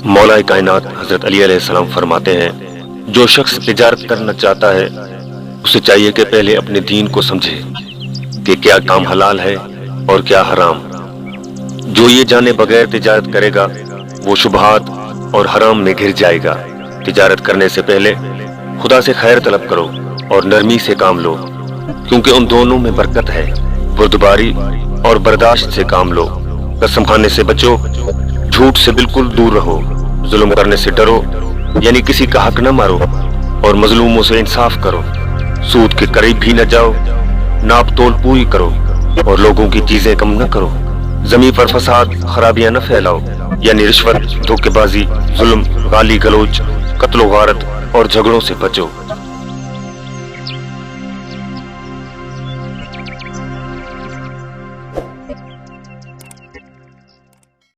मौला कायनात हजरत अली अलैहिस्सलाम फरमाते हैं, जो शख्स तिजारत करना चाहता है उसे चाहिए कि पहले अपने दीन को समझे कि क्या काम हलाल है और क्या हराम। जो ये जाने बगैर तिजारत करेगा वो शुबहात और हराम में घिर जाएगा। तिजारत करने से पहले खुदा से खैर तलब करो और नरमी से काम लो, क्योंकि उन दोनों में बरकत है। बुर्दबारी और बर्दाश्त से काम लो। कसम खाने से बचो, झूठ से बिल्कुल दूर रहो। जुल्म करने से डरो, यानी किसी का हक न मारो, और मजलूमों से इंसाफ करो। सूद के करीब भी न जाओ। नाप तोल पूरी करो और लोगों की चीजें कम न करो। जमीन पर फसाद खराबियां न फैलाओ, यानी रिश्वत, धोखेबाजी, जुल्म, गाली गलौज, कत्लो गारत और झगड़ों से बचो।